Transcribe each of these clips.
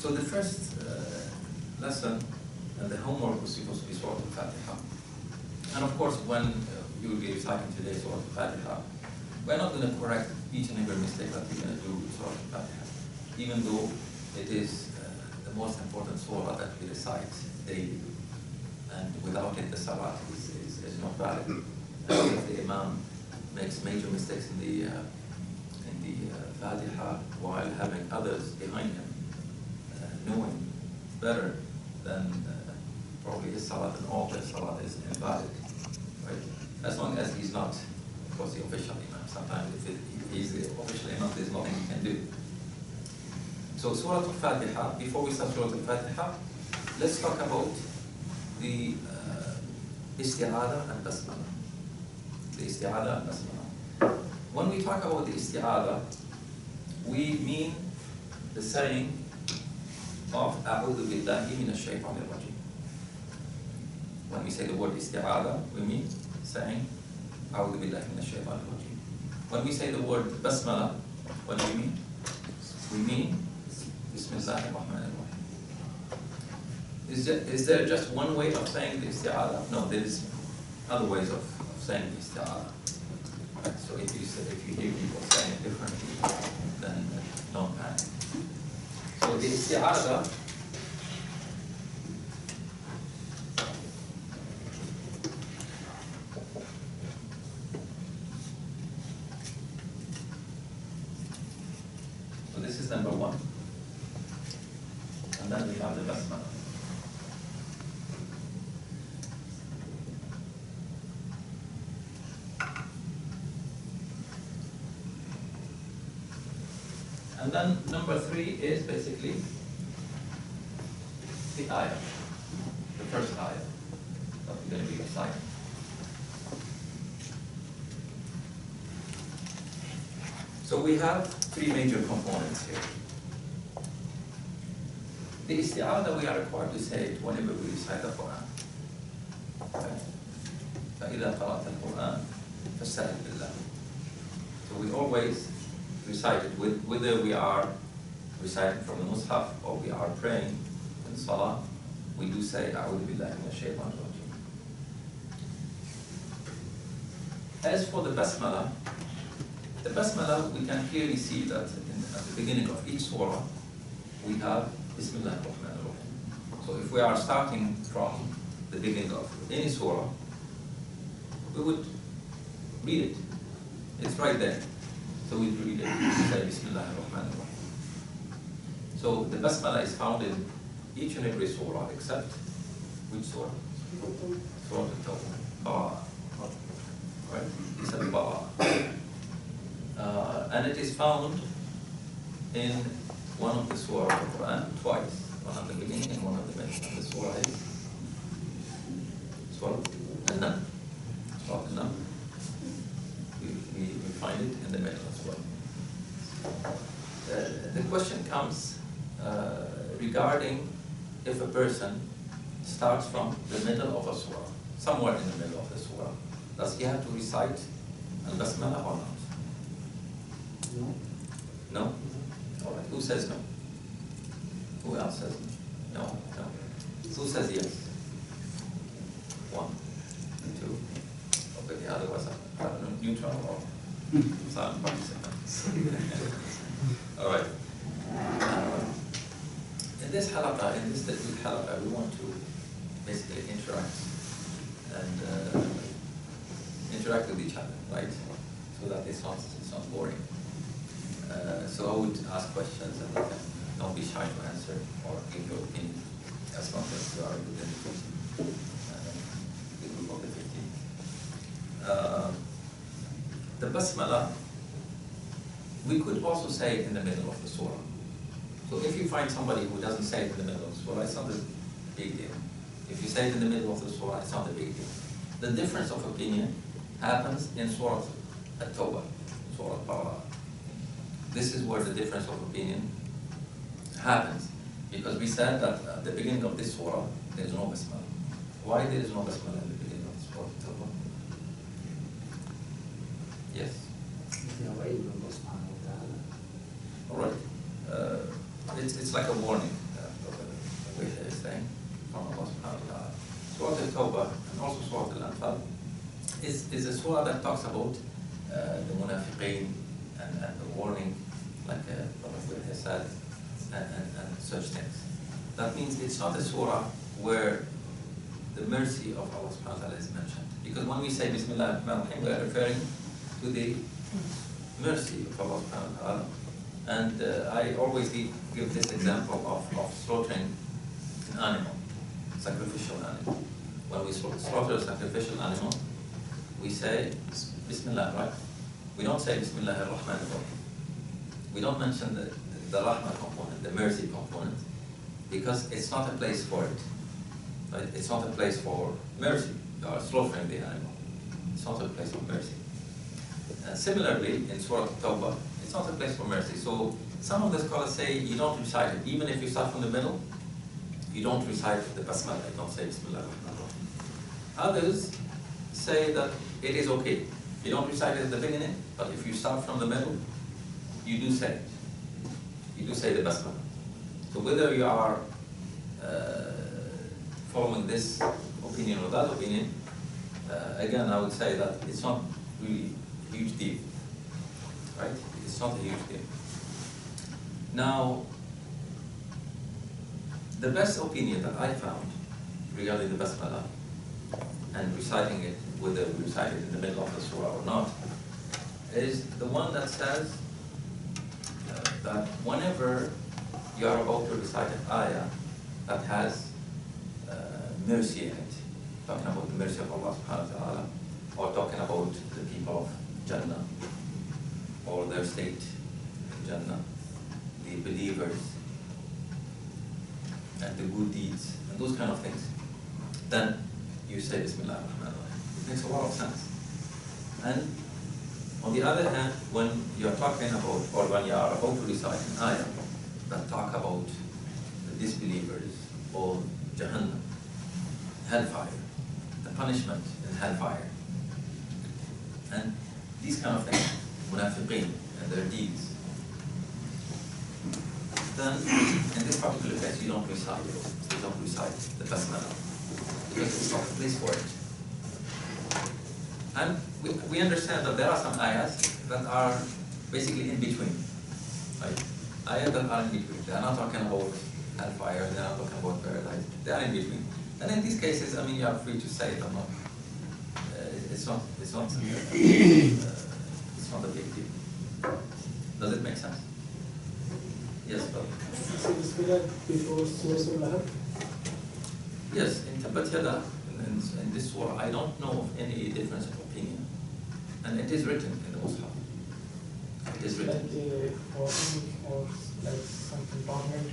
So the first lesson and the homework was supposed to be Surah Al-Fatiha. And of course, when you will be reciting today Surah Al-Fatiha, we're not going to correct each and every mistake that we're going to do with Surah Al-Fatiha, even though it is the most important surah that we recite daily. And without it, the salat is not valid. And if the Imam makes major mistakes in the Fatiha while having others behind him, knowing better, then probably his salat and all his salat is invalid, right? As long as he's not, of course, the official Imam. Sometimes if he's the official Imam, there's nothing he can do. So Surah Al-Fatiha, before we start Surah Al-Fatiha, let's talk about the Isti'aذة and Basmala. The Isti'aذة and Basmala. When we talk about the Isti'aذة, we mean the saying of أعوذ بالله من الشيطان الرجيم. When we say the word Isti'aذة, we mean saying أعوذ بالله من الشيطان الرجيم. When we say the word Basmala, what do we mean? We mean Bismillah ar-Rahman ar-Rahim. Is there just one way of saying the Isti'aذة? No, there is other ways of saying the Isti'aذة. So if you hear people saying it differently, then don't panic. So the Isti'aذة this is number one. And then we have the Basmala. And then number three is basically the ayah, the first ayah that we're going to be reciting. So we have three major components here. The Isti'aذة we are required to say it whenever we recite the Quran. فَإِذَا قَرَأْتَ الْقُرْآنَ فَاسْتَعِذْ بِاللَّهِ. So we always recite it, whether we are reciting from the Mus'haf or we are praying in Salah, we do say أعوذ بالله من الشيطان الرجيم. As for the Basmala, we can clearly see that at the beginning of each surah, we have Bismillah ar-Rahman ar-Rahim. So if we are starting from the beginning of any surah, we would read it. It's right there. So we read it, we say Bismillah ar-Rahman ar-Rahim. So the Basmala is found in each and every surah except which surah? Surah Al-Tawbah. Right? Except Ba'a. And it is found in one of the surah of the Quran twice. One at the beginning and one at the middle. And the surah is Surah Al-Naml. Surah Al-Naml. We find it in the middle as well. The question comes regarding if a person starts from the middle of a surah, somewhere in the middle of the surah, does he have to recite Al-Basmala or not? No. No? All right. Who says no? Who else says no? No. No. Who says yes? One, two. Okay, the other was neutral or silent participants. All right. In this Tajweed halaqa, we want to basically interact with each other, right? So that it's not boring. So I would ask questions and you can don't be shy to answer or give your opinion as long as you are within the group of the 15. The Basmala, we could also say it in the middle of the surah. So if you find somebody who doesn't say it in the middle of the surah, it's not a big deal. If you say it in the middle of the surah, it's not a big deal. The difference of opinion happens in Surah At-Tawbah, Surah Al-Baqarah. This is where the difference of opinion happens. Because we said that at the beginning of this surah, there is no Basmala. Why there is no Basmala at the beginning of Surah At-Tawbah? Yes? All right. It's like a warning. from Allah subhanahu wa ta'ala. Surah Al-Tawbah and also Surah Al-Anfal is a surah that talks about the munafiqeen and the warning, like Prophet has said, and such things. That means it's not a surah where the mercy of Allah subhanahu wa ta'ala is mentioned. Because when we say Bismillah ar-Rahman ar-Rahim, we are referring to the mercy of Allah subhanahu wa ta'ala. And I always give this example of slaughtering an animal, sacrificial animal. When we slaughter a sacrificial animal, we say Bismillah, right? We don't say Bismillah ar-Rahman ar-Rahim. We don't mention the Rahmah component, the mercy component, because it's not a place for it. Right? It's not a place for mercy. You are slaughtering the animal. It's not a place for mercy. Similarly, in Surah Tawbah, it's not a place for mercy. So some of the scholars say you don't recite it. Even if you start from the middle, you don't recite the basmala. You don't say Bismillah ar-Rahman ar-Rahim. Others say that it is okay. You don't recite it at the beginning, but if you start from the middle, you do say it. You do say the basmala. So whether you are following this opinion or that opinion, again, I would say that it's not really a huge deal, right? It's not a huge deal. Now, the best opinion that I found regarding the basmala and reciting it, whether we recite it in the middle of the surah or not, is the one that says that whenever you are about to recite an ayah that has mercy in it, talking about the mercy of Allah subhanahu wa ta'ala, or talking about the people of Jannah, or their state in Jannah, the believers, and the good deeds, and those kind of things, then you say Bismillah ar-Rahman ar-Rahim. It makes a lot of sense. And on the other hand, when you are talking about, or when you are about to recite an ayah that talk about the disbelievers, or Jahannam, hellfire, the punishment in hellfire, and these kind of things, munafiqeen and their deeds, then in this particular case you don't recite it. You don't recite the basmala because it's not a place for it. And we understand that there are some ayahs that are basically in between, right? Ayahs that are in between. They are not talking about hellfire. They are not talking about paradise. They are in between. And in these cases, I mean, you are free to say it or not. It's not a big deal. Does it make sense? Yes, but before Surah Al-Hajj? Yes, in Tabbat Yada, in this surah, I don't know of any difference of opinion. And it is written in the Mus'haf. It is written. Or like something permanent?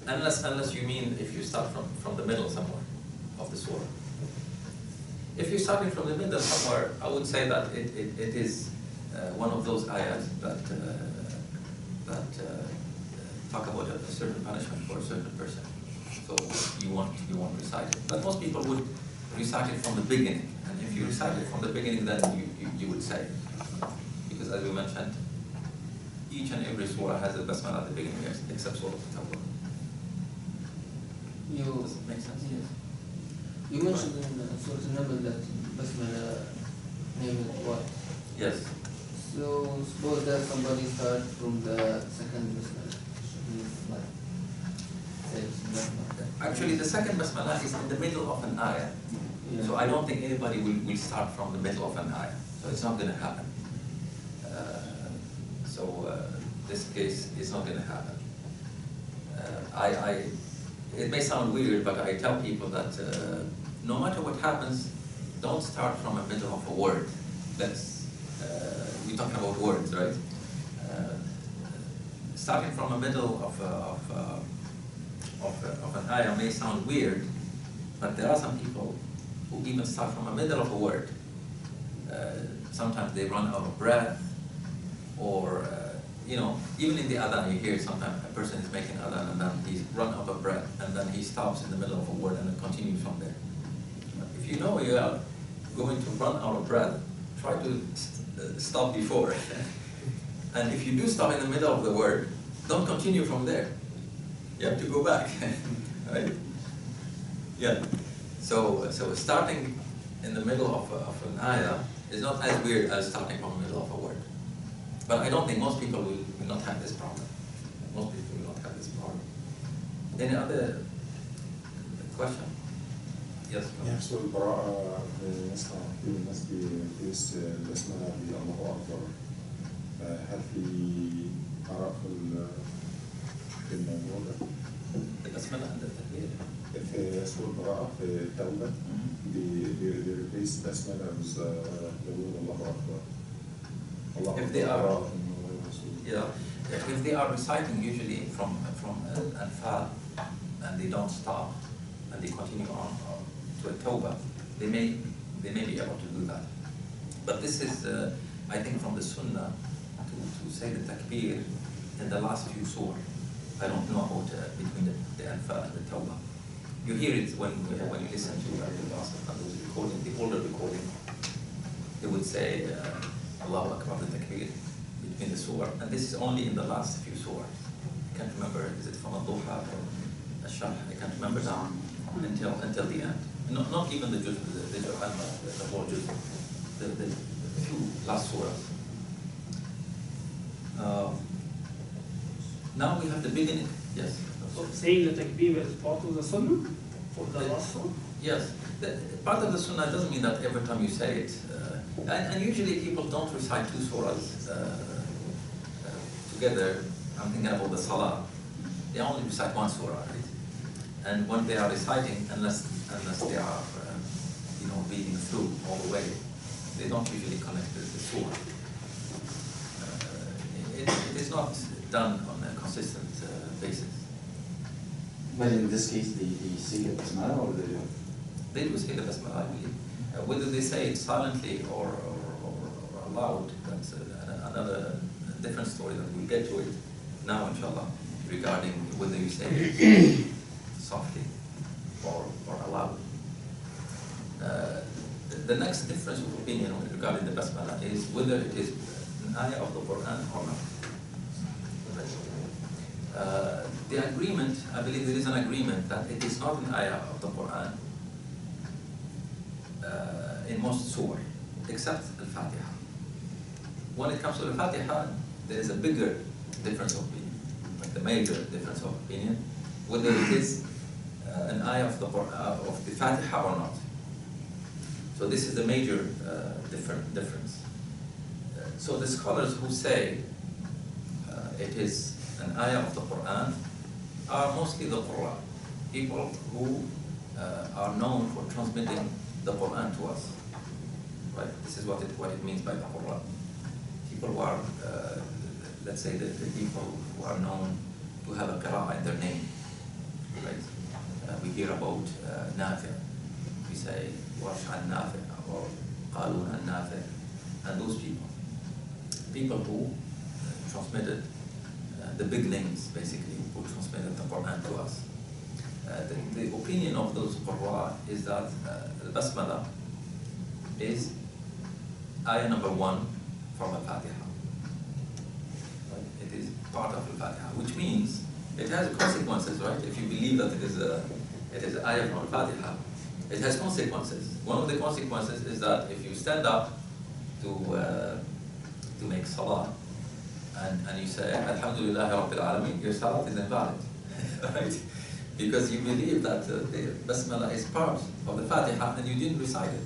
Unless you mean if you start from the middle somewhere of the surah. If you're starting from the middle somewhere, I would say that it is one of those ayahs that talk about a certain punishment for a certain person. So you won't recite it. But most people would recite it from the beginning. And if you recite it from the beginning, then you would say it. Because as we mentioned, each and every surah has a basmala at the beginning, except Surah Al-Tawbah. Does it make sense? Yes. You mentioned in Surah Al-Naml that basmala name is what? Yes. So suppose that somebody starts from the second basmala. Actually, the second basmala is in the middle of an ayah. Yeah. So I don't think anybody will start from the middle of an ayah. So it's not going to happen. This case is not going to happen. It may sound weird, but I tell people that no matter what happens, don't start from the middle of a word. We're talking about words, right? Starting from the middle of an ayah may sound weird, but there are some people who even start from the middle of a word. Sometimes they run out of breath, or even in the adhan you hear sometimes a person is making adhan and then he's run out of breath and then he stops in the middle of a word and then continues from there. If you know you are going to run out of breath, try to stop before. And if you do stop in the middle of the word, don't continue from there. You have to go back. Right? Yeah. So starting in the middle of an ayah is not as weird as starting from the middle of a word. But I don't think most people will not have this problem. Most people will not have this problem. Any other question? Yes. يحصل البراءة نسمع كثير الناس بيقيس البسملة بالله أكبر. هل في آراء في الموضوع ده؟ البسملة عند التكبير. في سورة البراءة في التوبة بيقيس البسملة بيقول الله أكبر. الله If they are, أكبر. yeah, if they are reciting usually from Al-Anfal and they don't stop and they continue on to a Tawbah, they may be able to do that. But this is, I think, from the Sunnah to say the Takbir in the last few surah. I don't know about between the Anfal and the Tawbah. You hear it when you listen to the last of those recording, the older recording. They would say Allahu Akbar, the Takbir between the surah, and this is only in the last few surahs. I can't remember, is it from Al-Duha or Al-Sharh? I can't remember now until the end. Not even the juz, the whole juz, the few last surahs. Now we have the beginning. Yes. So saying the takbir is part of the sunnah for the last one? Yes. Part of the sunnah doesn't mean that every time you say it. And usually people don't recite two surahs together. I'm thinking about the salah. They only recite one surah, right? And when they are reciting, unless they are, reading through all the way, they don't usually connect the surah. It is not done on a consistent basis. But in this case, they say the basmala or they don't? They do say the basmala, I believe. Whether they say it silently or aloud, that's another different story that we'll get to it now, inshallah, regarding whether you say it softly or aloud. The next difference of opinion regarding the basmala is whether it is an ayah of the Quran or not. The agreement, I believe there is an agreement that it is not an ayah of the Quran in most surah, except Al-Fatiha. When it comes to Al-Fatiha, there is a bigger difference of opinion, like the major difference of opinion, whether it is an ayah of the Quran, of the Fatiha or not. So this is the major difference. So the scholars who say it is an ayah of the Quran are mostly the Qur'an, people who are known for transmitting the Quran to us. Right? This is what it means by the Quran. People who are, let's say, the people who are known to have a qira'ah in their name. Right? We hear about Nafi'. We say Warsh al-Nafi' or Qalun al-Nafi', and those people who transmitted the big names, basically, who transmitted the Quran to us. The opinion of those Qurra is that Al-Basmala is ayah number 1 from Al-Fatiha. Right? It is part of Al-Fatiha, which means it has consequences, right? If you believe that it is ayah from Al-Fatiha, it has consequences. One of the consequences is that if you stand up to make salah, and you say, Alhamdulillah Rabbil Alameen, your salat is invalid, right? Because you believe that the Basmala is part of the Fatiha and you didn't recite it.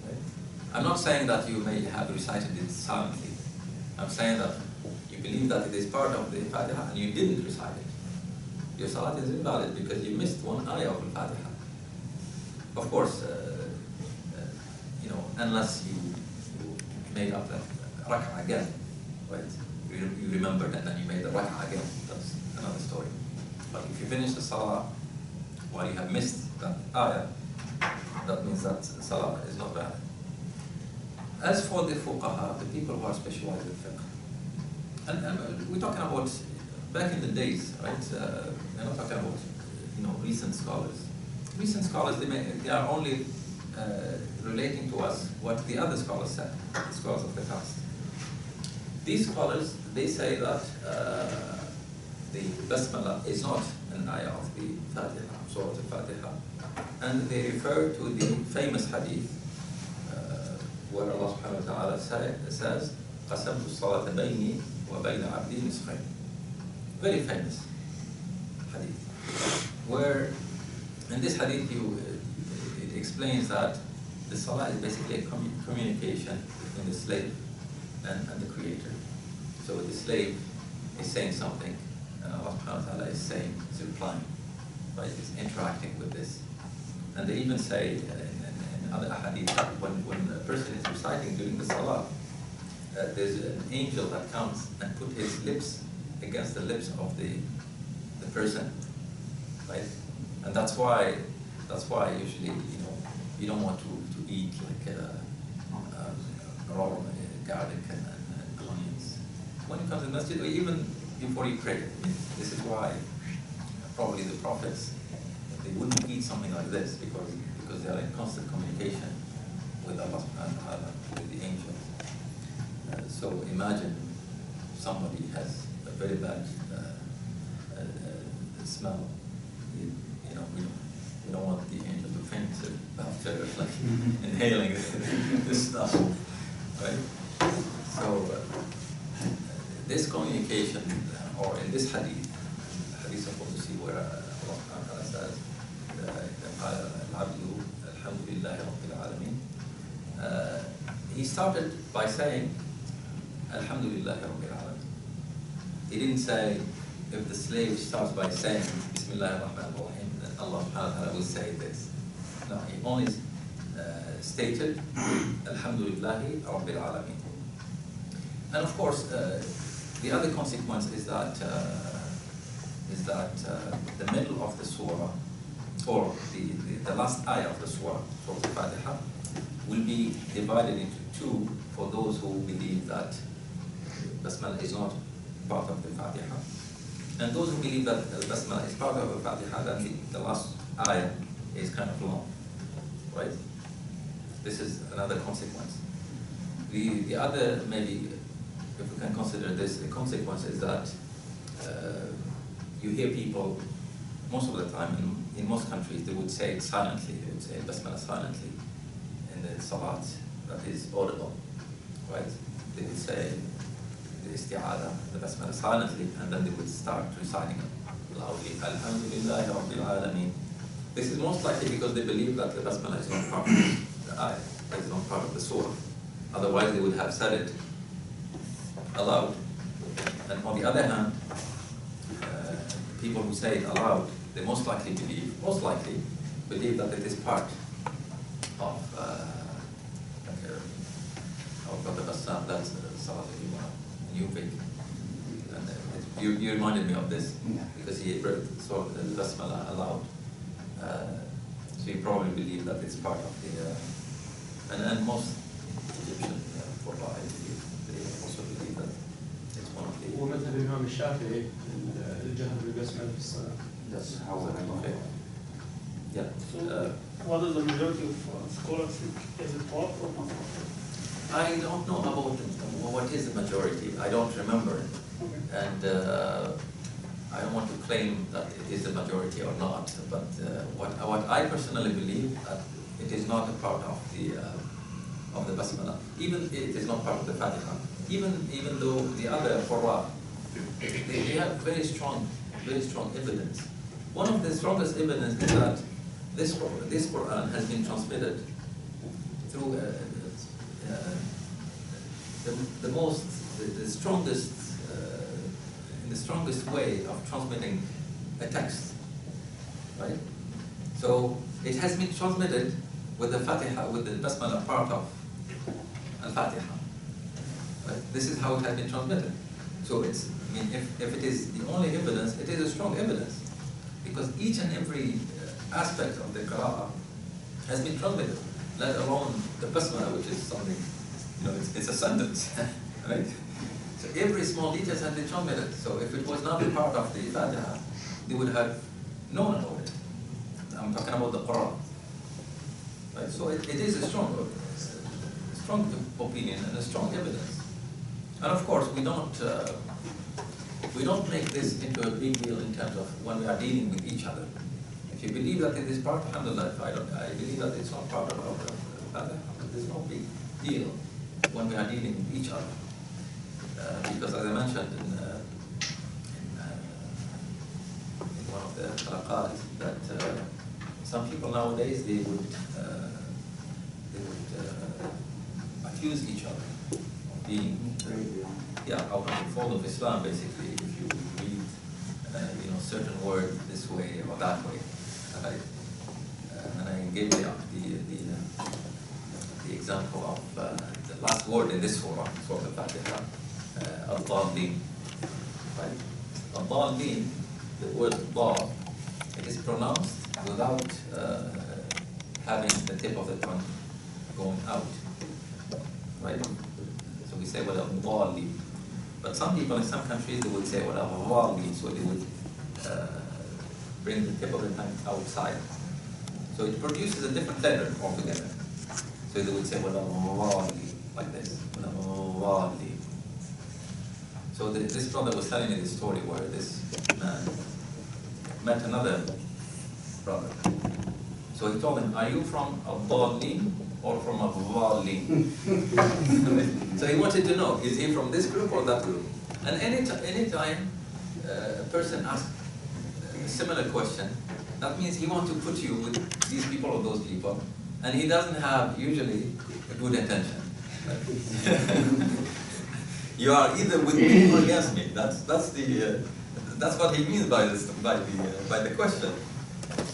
Right? I'm not saying that you may have recited it silently. I'm saying that you believe that it is part of the Fatiha and you didn't recite it. Your salat is invalid because you missed one ayah of the Fatiha. Of course, unless you made up that rak'ah again. Right? You remembered and then you made the rak'ah again. That's another story. But if you finish the salah while you have missed that ayah, that means that salah is not valid. As for the fuqaha, the people who are specialized in fiqh, and we're talking about back in the days, right? We're not talking about recent scholars. Recent scholars, they are only relating to us what the other scholars said, the scholars of the past. These scholars, they say that the Basmala is not an an ayah of the Fatiha, Surah Al-Fatiha. And they refer to the famous hadith where Allah subhanahu wa ta'ala says, قَسَمْتُ الصَّلَاةَ بَيْنِي وَبَيْنَ عَبْدِي نِصْفَيْنِ. Very famous hadith. Where in this hadith it explains that the salah is basically a communication between the slave and the creator. So the slave is saying something and Allah subhanahu wa ta'ala is saying, is replying, right? It's interacting with this. And they even say in other hadith that when a person is reciting during the salah, there's an angel that comes and put his lips against the lips of the person, right? And that's why usually you don't want to eat like raw garlic and onions when you come to the masjid, or even before you pray. This is why probably the prophets, they wouldn't eat something like this because they are in constant communication with Allah subhanahu wa ta'ala, with the angels. So imagine somebody has a very bad smell. We don't want the angel to faint after like inhaling this stuff, right? So this communication, or in this hadith supposed to see where Allah subhanahu wa ta'ala says, Al-abdu alhamdulillahi rabbil alameen. He started by saying, Alhamdulillahi rabbil alameen. He didn't say, if the slave starts by saying, Bismillahir Rahmanir Rahim, then Allah subhanahu wa ta'ala will say this. No, he only stated, Alhamdulillahi rabbil alameen. And of course, the other consequence is that the middle of the surah, or the last ayah of the surah, Surah Al-Fatiha, will be divided into two for those who believe that Basmala is not part of the Fatiha. And those who believe that the Basmala is part of the Fatiha, then the last ayah is kind of long, right? This is another consequence. The other, maybe, if we can consider this, the consequence is that you hear people, most of the time, in most countries, they would say it silently, they would say Basmala silently in the salat, that is audible, right? They would say the Isti'aذة, the Basmala silently, and then they would start reciting it loudly, Alhamdulillahi Rabbil Alameen. This is most likely because they believe that the Basmala is not part of the ayah, is not part of the surah. Otherwise they would have said it aloud. And on the other hand, people who say it aloud, they most likely believe that it is part of the Bassam, that's Salat al-Yubik. And you reminded me of this, because he read the Basmala aloud. So you probably believe that it's part of the, and most Egyptian Qur'an, they also believe that it's one of the. ومذهب الإمام الشافعي الجهر بالبسملة في الصلاة. That's how I Okay. Yeah. So, what is the majority of scholars think? Is it part or not? I don't know about what is the majority. I don't remember it. Okay. And I don't want to claim that it is the majority or not. But what I personally believe, that it is not a part of the Basmala. Even it is not part of the Fatiha. Even though the other Qur'an, they have very strong evidence. One of the strongest evidence is that this Qur'an has been transmitted through the strongest way of transmitting a text, right? So it has been transmitted with the Fatiha, with the Basmala part of Al-Fatiha. Right? This is how it has been transmitted. So it's, I mean, if it is the only evidence, it is a strong evidence, because each and every aspect of the Qur'an has been transmitted, let alone the Basmala, which is something, it's a sentence, right? So every small detail has been transmitted. So if it was not a part of the Fatiha, they would have known about it. I'm talking about the Qur'an, right? So it is a strong opinion and a strong evidence. And of course, we don't we don't make this into a big deal in terms of when we are dealing with each other. If you believe that it is part, alhamdulillah, if I believe that it's not part of our, there's no big deal when we are dealing with each other. Because as I mentioned in one of the talaqat, that some people nowadays, they would accuse each other of being out of the fold of Islam, basically, if you read certain words this way or that way. And I gave the example of the last word in this surah, Surah Al-Fatiha, Al-Dhalin. Right? Al-Dhalin, the word Dal, it is pronounced without having the tip of the tongue going out. Right? So we say, well, Al-Dhalin. But some people in some countries, they would say, well, Al-Dhalin, so they would bring the tip of the tongue outside. So it produces a different letter altogether. So they would say, well, Al-Dhalin, like this. Al-Dhalin. So this brother was telling me this story where this man met another brother. So he told him, are you from Al-Dhalin or from Al-Dhalin? So he wanted to know, is he from this group or that group? And any time a person asks a similar question, that means he wants to put you with these people or those people, and he doesn't have usually a good intention. You are either with me or against me. That's what he means by the question.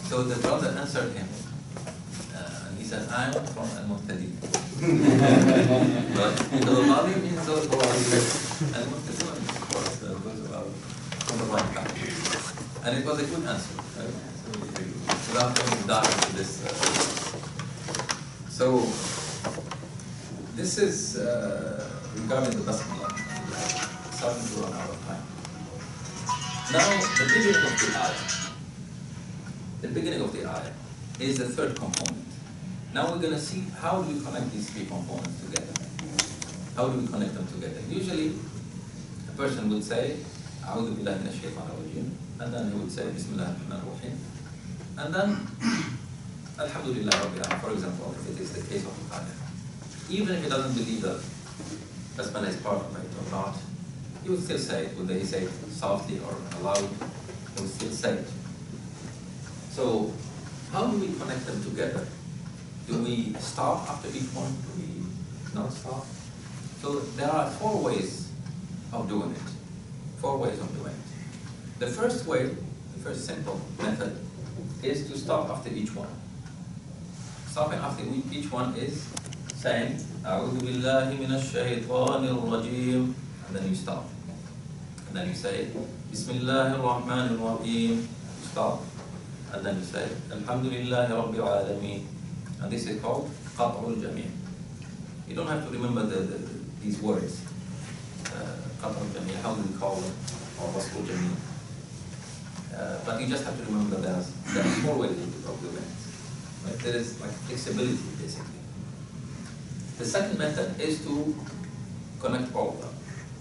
So the brother answered him, and he said, I am from Al-Muathin. Because Al-Mali means those who are and Al-Muathin means, of course, those who are on the right path. And it was a good answer, right? Without going down into this. So this is regarding the basmala. Starting to run out of time. Now the beginning of the ayah is the third component. Now we're going to see how do we connect these three components together. How do we connect them together? Usually a person would say, A'udhu billahi minash shaitanir rajim, and then he would say, Bismillahir rahmanir rahim, and then Alhamdulillah Rabbil Alamin, for example, if it is the case of Al-Hajj. Even if he doesn't believe that basmala is part of it or not, he would still say it, whether he say it softly or aloud, he would still say it. So how do we connect them together? Do we stop after each one? Do we not stop? So there are four ways of doing it. Four ways of doing it. The first way, the first simple method, is to stop after each one. Stopping after each one is saying, A'udhu billahi minash shaitanir rajim, and then you stop. And then you say, Bismillahir rahmanir rahim, stop. And then you say, Alhamdulillahi Rabbil Alameen. And this is called Qat'ul Jameen. You don't have to remember these words. Qat'ul Jameen, how do we call them? Or Wasful Jameen. But you just have to remember that there are four ways of doing it. Right? There is like flexibility, basically. The second method is to connect all of them.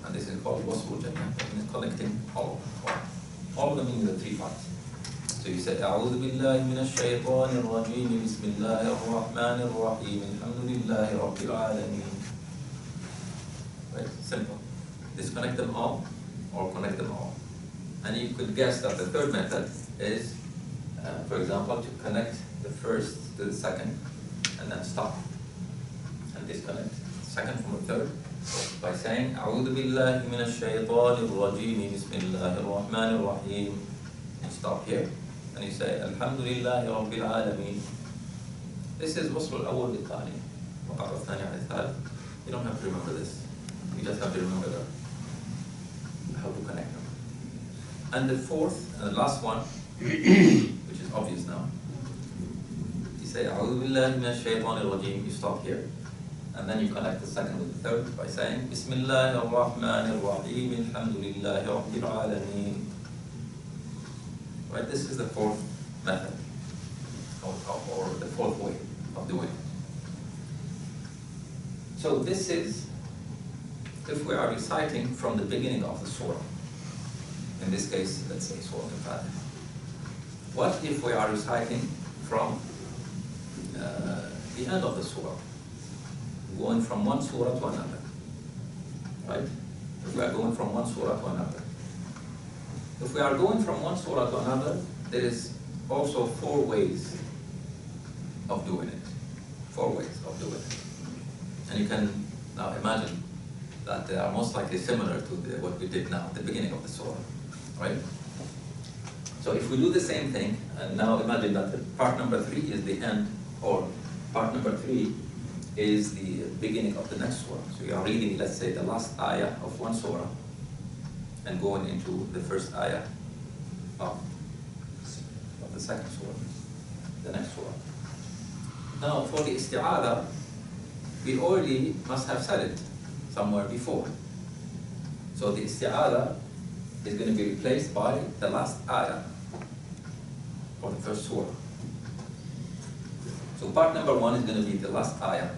And this is called Wasful Jameen. It means connecting all of them. All of them mean the three parts. So you say, A'udhu billahi minash shaitanir rajim, Bismillahir rahmanir rahim, Alhamdulillahi Rabbil Alameen. Right? Simple. Disconnect them all or connect them all. And you could guess that the third method is, for example, to connect the first to the second and then stop and disconnect the second from the third by saying, A'udhu billahi minash shaitanir rajim, Bismillahir rahmanir rahim, and stop here. And you say, Alhamdulillahi Rabbil Alameen. This is Wasl al-Awwal bil-Thani. Waqaf al-Thani al-Thal. You don't have to remember this. You just have to remember how to connect them. And the fourth and the last one, which is obvious now, you say, A'udhu billahi minash shaitanir rajim. You stop here. And then you connect the second with the third by saying, Bismillahir rahmanir rahim, Alhamdulillahi Rabbil Alameen. Right? This is the fourth method, or the fourth way of doing it. So this is, if we are reciting from the beginning of the surah. In this case, let's say Surah Al-Fatiha. What if we are reciting from the end of the surah, going from one surah to another, right? If we are going from one surah to another. If we are going from one surah to another, there is also 4 ways of doing it. 4 ways of doing it. And you can now imagine that they are most likely similar to what we did now at the beginning of the surah, right? So if we do the same thing, and now imagine that the part number 3 is the end, or part number 3 is the beginning of the next surah. So you are reading, let's say, the last ayah of one surah and going into the first ayah of the second surah, the next surah. Now for the isti'adah, we already must have said it somewhere before. So the isti'adah is going to be replaced by the last ayah of the first surah. So part number 1 is going to be the last ayah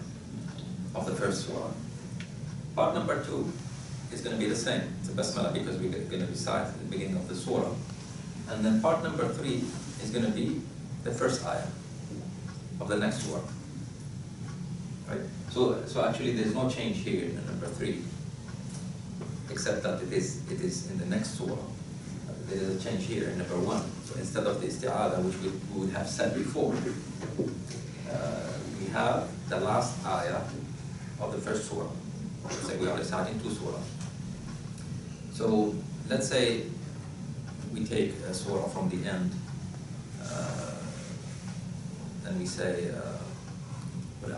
of the first surah. Part number 2 is going to be the same. It's a basmala because we're going to recite at the beginning of the surah. And then part number 3 is going to be the first ayah of the next surah. Right? So actually there's no change here in number 3, except that it is in the next surah. There is a change here in number 1. So instead of the isti'adah, which we would have said before, we have the last ayah of the first surah. Let's say we are reciting 2 surahs. So let's say we take a surah from the end, and we say, for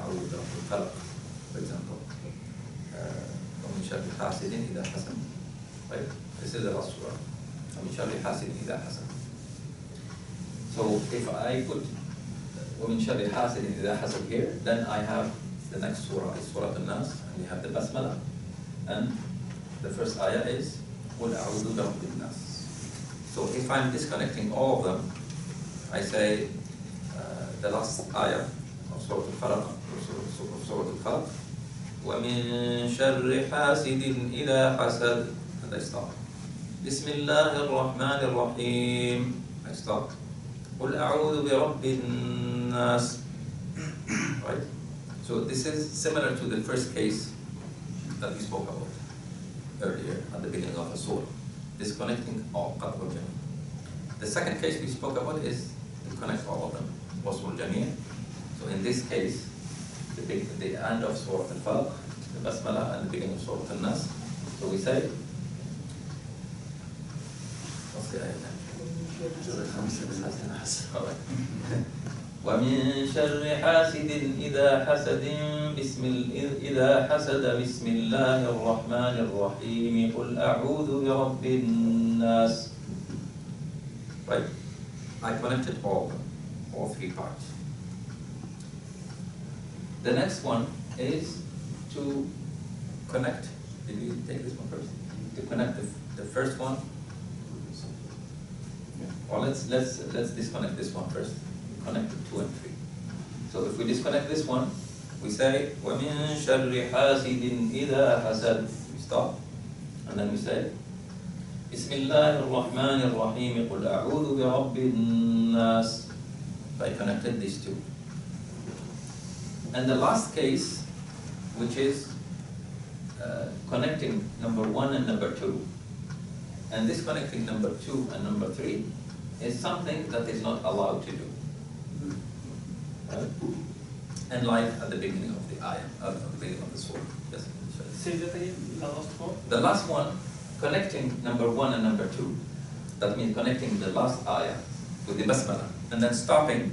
example, ومن شر حاسد إذا حسد. Right? This is the last surah. ومن شر حاسد إذا حسد. So if I put ومن شر حاسد إذا حسد here, then I have the next surah is Surah Al-Nas, and we have the basmala, and the first ayah is قل أعوذ برب الناس. So if I'm disconnecting all of them, I say the last ayah of Surah Al-Falaq, Surah Al-Falaq, وَمِن شَرِّ حَاسِدٍ إِذَا حَسَدٍ, and I stop. بسم الله الرحمن الرحيم, I stop. قل أعوذ برب الناس. Right? So this is similar to the first case that we spoke about earlier at the beginning of the surah, disconnecting all qatl al-jami'. The second case we spoke about is to connect all of them, wasl al-jami'. So in this case, the end of Surah Al-Falaq, the basmala, and the beginning of Surah Al-Nas. So we say, what's the ayah? All right. ومن شر حاسد إذا حسد إذا حسد بسم الله الرحمن الرحيم قل أعوذ برب الناس. Right? I connected all 3 parts. The next one is to connect. Did we take this one first? To connect the first one. Or let's disconnect this one first. Connect 2 and 3. So if we disconnect this one, we say وَمِن شَرِّ حَاسِدٍ إِذَا حَسَدٍ. We stop, and then we say بسم الله الرحمن الرحيم قل أعوذ برب الناس. I connected these 2. And the last case, which is connecting number 1 and number 2, and disconnecting number 2 and number 3 is something that is not allowed to do. Right? And like at the beginning of the ayah, at the beginning of the surah. Yes. Say that again, the last one. The last one, connecting number 1 and number 2. That means connecting the last ayah with the basmala, and then starting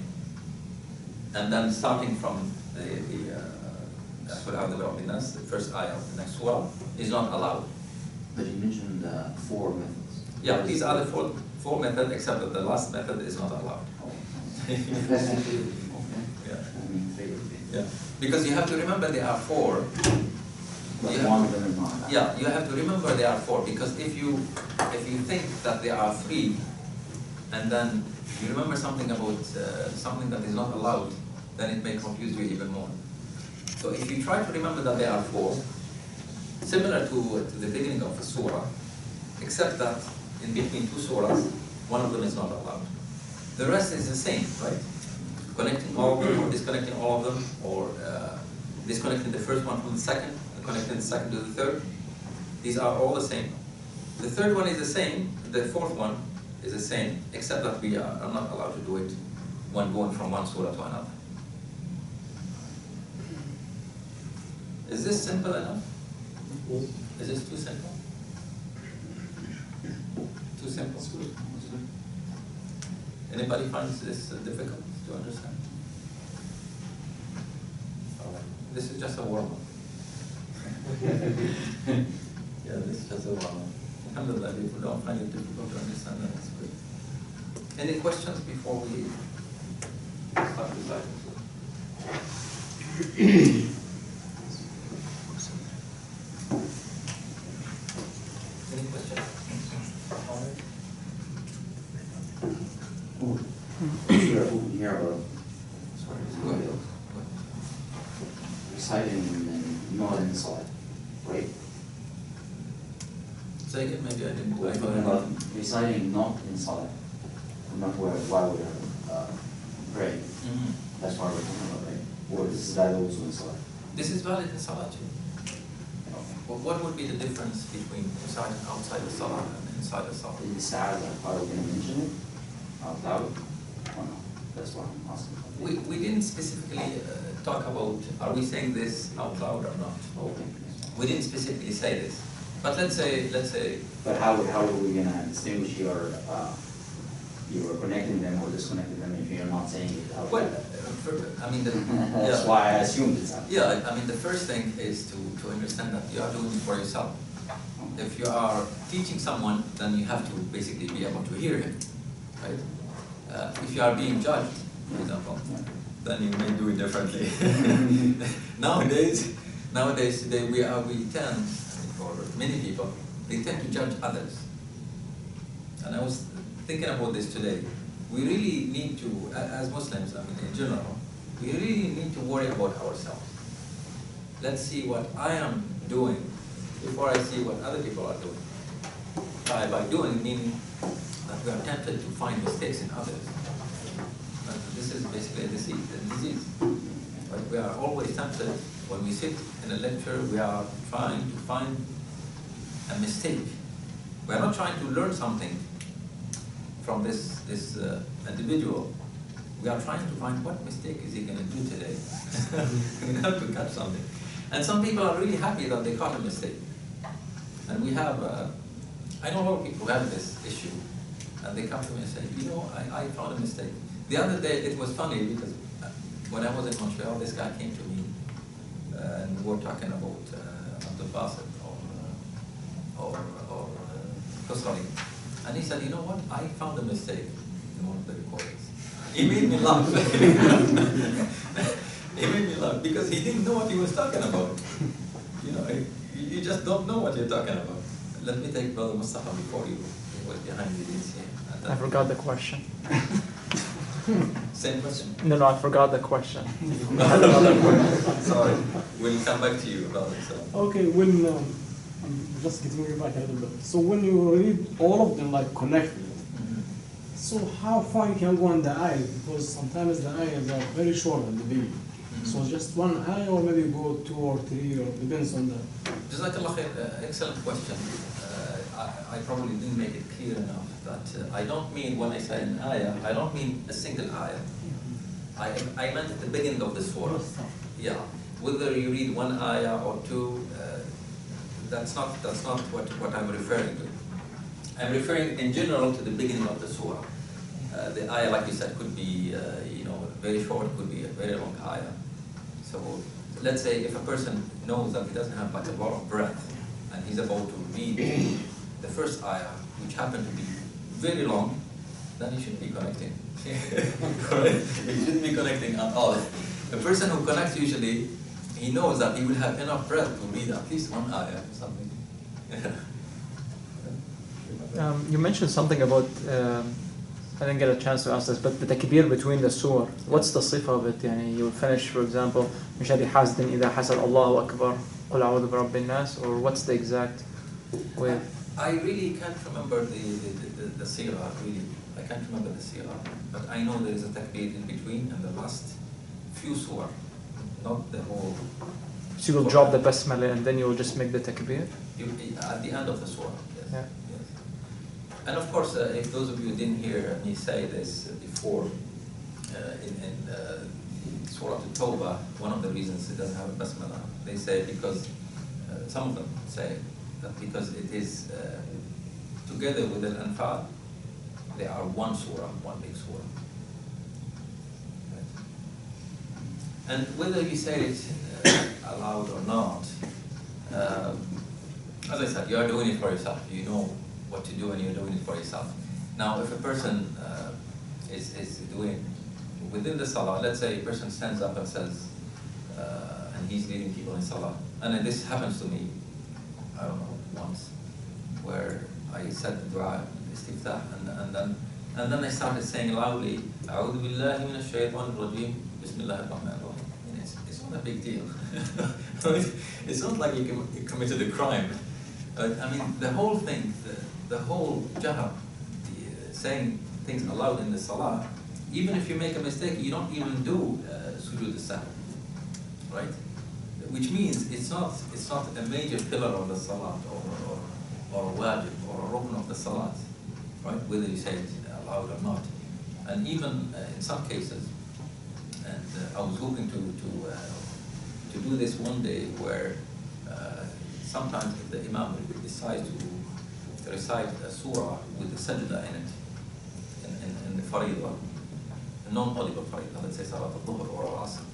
from the first ayah of the next surah is not allowed. But you mentioned 4 methods. Yeah, these are the four methods, except that the last method is not allowed. Yeah, because you have to remember there are 4. One of them is not allowed. Yeah, you have to remember there are 4, because if you think that there are 3, and then you remember something about something that is not allowed, then it may confuse you even more. So if you try to remember that there are 4, similar to the beginning of the surah, except that in between two surahs, one of them is not allowed. The rest is the same, right? Connecting all of them, or disconnecting all of them, or disconnecting the first one from the second, and connecting the second to the third. These are all the same. The third one is the same, the fourth one is the same, except that we are not allowed to do it when going from one surah to another. Is this simple enough? Is this too simple? Too simple? Anybody finds this difficult to understand? All right. This is just a warm-up. Yeah, this is just a warm-up. Alhamdulillah, if we don't find it difficult to understand, then that's good. Any questions before we start reciting? Any questions? Here about Sorry, go ahead. reciting and not in Salah, right? Say again, maybe I didn't. We're talking about reciting not in Salah, not while we're praying. Mhm. That's what we're talking about, right? Or this is that also in Salah? This is valid in Salah too. Well, what would be the difference between reciting outside the Salah and inside the Salah? الإستعاذة, are we going to mention it out loud or no? That's what I'm asking. We didn't specifically talk about, are we saying this out loud or not? Okay. We didn't specifically say this. But let's say, But how are we going to distinguish you're connecting them or disconnecting them if you're not saying it out well, loud? I mean, That's why I assumed it's out. Yeah, I mean, the first thing is to understand that you are doing it for yourself. If you are teaching someone, then you have to basically be able to hear him, right? If you are being judged, for example, then you may do it differently. Nowadays, we tend, for many people, they tend to judge others. And I was thinking about this today. We really need to, as Muslims, I mean in general, we really need to worry about ourselves. Let's see what I am doing before I see what other people are doing. By doing, meaning that we are tempted to find mistakes in others. But this is basically a disease. But we are always tempted, when we sit in a lecture, we are trying to find a mistake. We are not trying to learn something from this individual. We are trying to find what mistake is he going to do today. We have to catch something. And some people are really happy that they caught a mistake. And we have, I know a lot of people who have this issue, and they come to me and say, you know, I found a mistake. The other day, it was funny because when I was in Montreal, this guy came to me, and we were talking about Al-Basit or Khusrani. And he said, you know what, I found a mistake in one of the recordings. He made me laugh. He made me laugh because he didn't know what he was talking about. You know, you just don't know what you're talking about. Let me take Brother Mustafa before you was behind the scenes here. I forgot the question. Same question. No, I forgot the question. Sorry. We'll come back to you, brother. So. Okay, when I'm just getting you back a little bit. So when you read all of them like connected, so how far you can go on the ayah? Because sometimes the ayahs are very short at the beginning. So just one ayah, or maybe go 2 or 3, or depends on the. Jazakallah khair, excellent question. I probably didn't make it clear enough that I don't mean, when I say an ayah, I don't mean a single ayah. I meant at the beginning of the surah. Yeah, whether you read one ayah or 2, that's not what I'm referring to. I'm referring in general to the beginning of the surah. The ayah, like you said, could be very short, could be a very long ayah. So let's say if a person knows that he doesn't have like a lot of breath, and he's about to read the first ayah, which happened to be very long, then he shouldn't be connecting. He shouldn't be connecting at all. The person who connects usually, he knows that he will have enough breath to read at least one ayah or something. You mentioned something about, I didn't get a chance to ask this, but the takbir between the surah. What's the sifa of it? Yani you finish, for example, من شر حاسد إذا حسد الله أكبر قل أعوذ برب الناس, or what's the exact way? I really can't remember the sirah, really. I can't remember the sirah. But I know there is a takbir in between and the last few surah, not the whole. So you will drop the basmala and then you will just make the takbir? At the end of the surah, yes. Yeah. Yes. And of course, if those of you didn't hear me say this before, in Surah At-Tawbah, one of the reasons it doesn't have a basmala, they say because, some of them say that because it is together with Al-Anfal, they are one surah, one big surah. Right? And whether you say it aloud or not, as I said, you are doing it for yourself. You know what to do and you're doing it for yourself. Now, if a person is doing within the salah, let's say a person stands up and says, and he's leading people in salah, and this happens to me, I don't know, once, where I said the dua, istiftah, and then I started saying loudly, A'udhu billahi minash shaitanir rajim, bismillahir rahmanir rahim. It's not a big deal. It's not like you committed a crime. I mean, the whole thing, the whole jahar, saying things aloud in the salah, even if you make a mistake, you don't even do sujood al-sahw, right? Which means it's not a major pillar of the salat or a wajib or a rukn of the salat, right? Whether you say it aloud or not. And even in some cases, and I was hoping to do this one day where sometimes if the imam decides to recite a surah with the sajda in it, in the faridah, a non-audible faridah, let's say salat al-dhuhr or al-asr,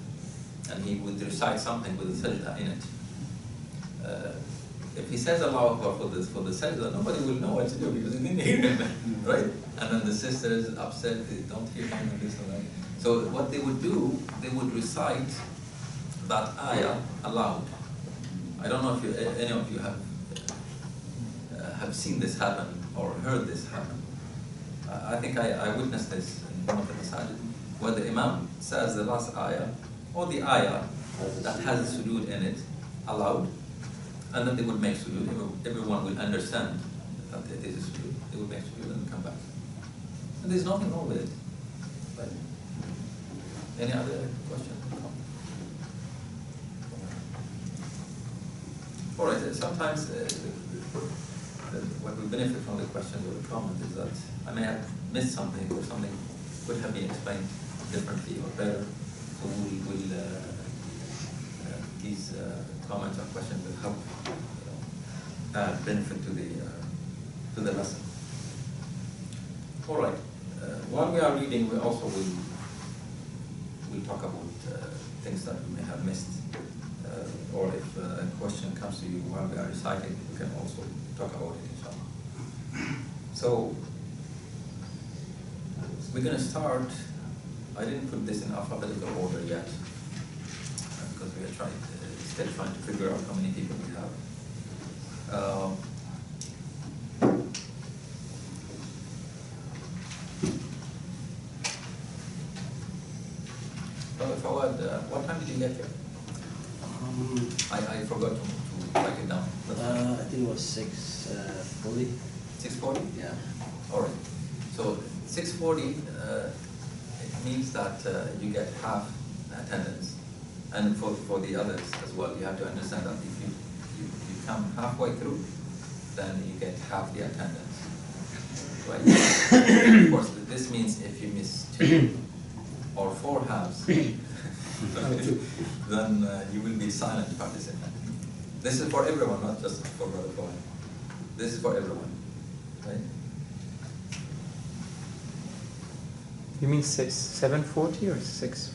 and he would recite something with the sajda in it. If he says Allahu Akbar for the sajda, nobody will know what to do because he didn't hear him, right? And then the sister is upset, they don't hear him and this and that. So what they would do, they would recite that ayah aloud. I don't know if any of you have seen this happen or heard this happen. I think I witnessed this in one of the masajid, where the imam says the last ayah, or the ayah that has a sujood in it, aloud, and then they would make sujood. Everyone will understand that it is a sujood. They would make sujood and come back. And there's nothing wrong with it. Right? Any other question? All right, sometimes what we benefit from the question or the comment is that I may have missed something or something could have been explained differently or better. So these comments or questions will help add benefit to the lesson. All right. While we are reading, we also will talk about things that we may have missed. Or if a question comes to you while we are reciting, we can also talk about it, inshallah. So, we're going to start. I didn't put this in alphabetical order yet, because we are still trying to figure out how many people we have. Fawad, what time did you get here? I forgot to write it down. I think it was 6:40. 6:40? Yeah. All right. So 6:40, it means that you get half attendance. And for the others as well, you have to understand that if you come halfway through, then you get half the attendance. Right? Of course, this means if you miss 2 or 4 halves, then you will be silent participant. This is for everyone, not just for Brother Cohen. This is for everyone, right? You mean 7:40 or 6:40?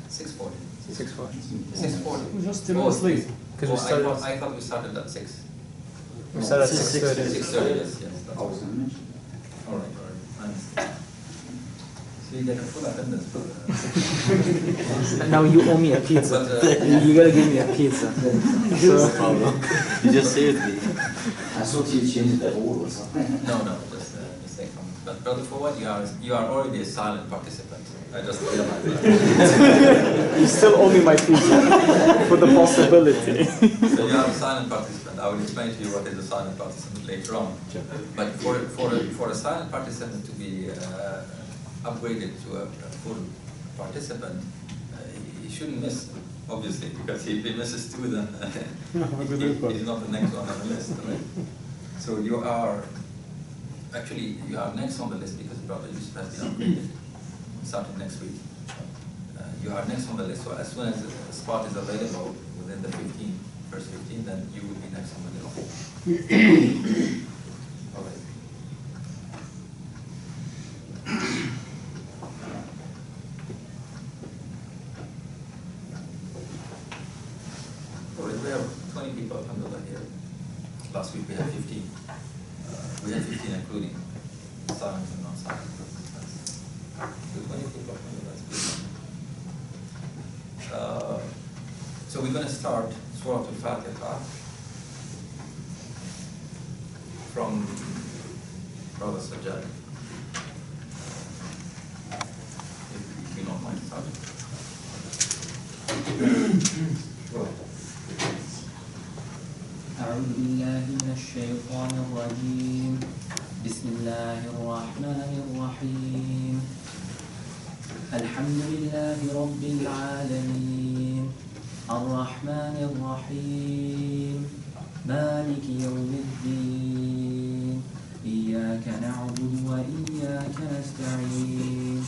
6:40. 6:40. 6:40. Just 10 minutes late. Because we started. I thought we started at 6. We started at 6:30. 6:30. 6:30. Yes. That's I was going to mention. all right. Nice. So you get a full attendance. Now you owe me a pizza. But, You gotta give me a pizza. No problem. You just saved me. I thought you changed the rule or something. no, just mistake from. But Brother Fawad, you are already a silent participant. I just realized that. You still owe me my feedback for the possibility. So you are a silent participant. I will explain to you what is a silent participant later on. But for a silent participant to be upgraded to a full participant, he shouldn't miss, obviously, because if he misses two, then he's not the next one on the list, right? So you are next on the list because Brother Yusuf has been upgraded starting next week. You are next on the list, so as soon as a spot is available within the first 15, then you will be next on the list. All right. All right, we have 20 people, alhamdulillah, here. Last week we had 15. We had 15 including silent and non-silent. So 20 people, alhamdulillah, that's good. So we're going to start Surah Al-Fatiha from Brother Sajjad. If you don't mind starting. أعوذ بالله من الشيطان الرجيم بسم الله الرحمن الرحيم الحمد لله رب العالمين الرحمن الرحيم مالك يوم الدين إياك نعبد وإياك نستعين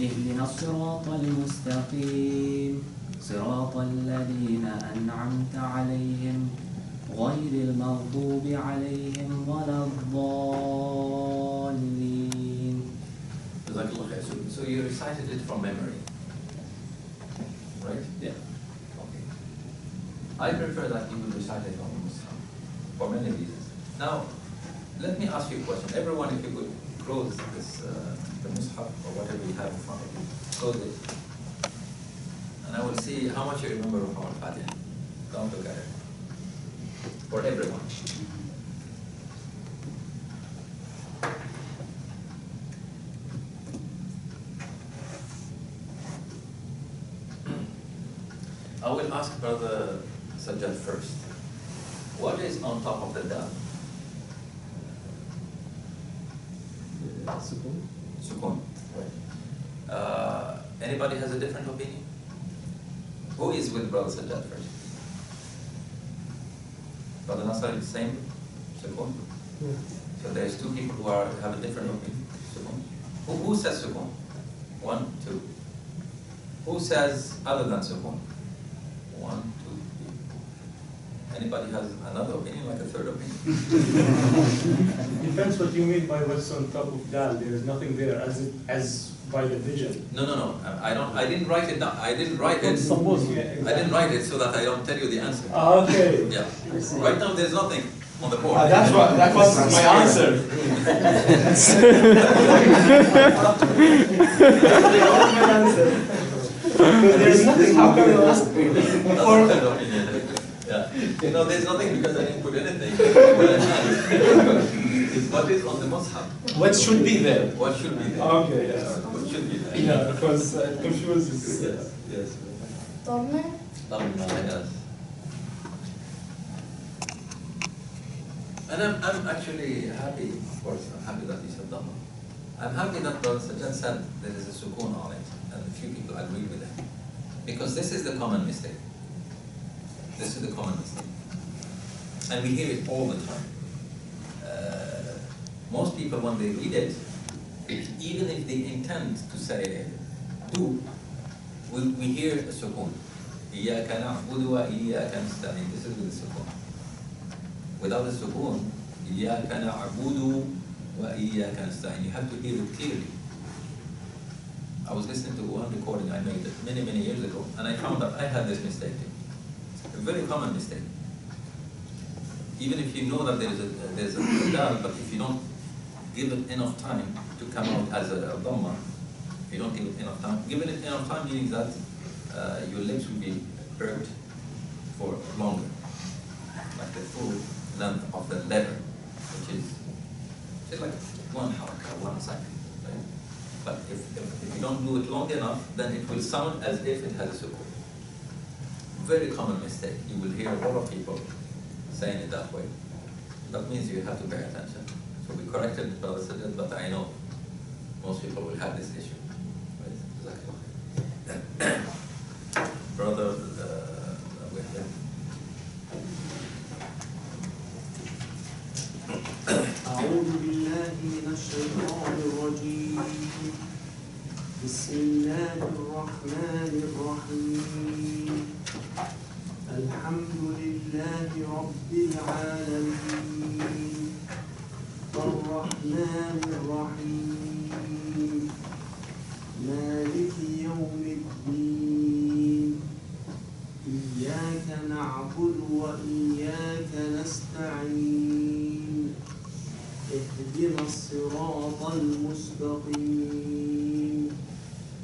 اهدنا الصراط المستقيم صراط الذين أنعمت عليهم غير المغضوب عليهم ولا الضالين. So you recited it from memory, right? Yeah. Okay. I prefer that you will recite it from Muslim for many reasons. Now, let me ask you a question. Everyone, if you could close this, the Mus'haf or whatever you have in front of you, close it. And I will see how much you remember of Al-Fatiha. Don't look at it. For everyone. I will ask Brother Sajjad first. What is on top of the dal? Sukun. Sukun. Right. Anybody has a different opinion? Who is with Brother Sajjad first? Brother Nasser is the same Sukun? Yeah. So there's two people who have a different opinion. Sukun. Who says Sukun? 1, 2. Who says other than Sukun? 1, 2, 3. Anybody has another opinion, like a third opinion? Depends what you mean by what's on top of dal. There is nothing there as by the vision. No. I didn't write it down. I didn't write it. Suppose. Yeah, I didn't write it so that I don't tell you the answer. Okay. Yeah. Right now there's nothing on the board. That was my answer. There's nothing. How come you ask me? That's a third opinion. Yeah. No, there's nothing because I didn't put anything. What is on the Mus'haf? What should be there? What should be there? Okay, yes. What should be there? Yeah, because it confuses. Yes. Dhamma. Yes. And I'm actually happy, of course, I'm happy that you said Dhamma. I'm happy that Brother Sajjad said there is a sukun on it, and a few people agree with him. Because this is the common mistake. This is the common mistake. And we hear it all the time. Most people, when they read it, even if they intend to say do, we hear a sukun. إِيَّاكَ نَعْبُدُ وَإِيَّاكَ نَسْتَعِينُ. This is with the sukun. Without the sukun, إِيَّاكَ نَعْبُدُ وَإِيَّاكَ نَسْتَعِينُ. You have to hear it clearly. I was listening to one recording I made many, many years ago, and I found that I had this mistake. A very common mistake. Even if you know that there's a dal, but if you don't give it enough time to come out as a dhamma, if you don't give it enough time, giving it enough time means that your lips will be hurt for longer, like the full length of the letter, which is like one halakha. one side. Right? But if you don't do it long enough, then it will sound as if it has a sukun. Very common mistake. You will hear a lot of people saying it that way. That means you have to pay attention. So we corrected it, but I know most people will have this issue. Right? Brother, with him. أعوذ بالله من الشيطان الرجيم بسم الله الرحمن الرحيم الحمد لله رب العالمين الرحمن الرحيم مالك يوم الدين إياك نعبد وإياك نستعين اهدنا الصراط المستقيم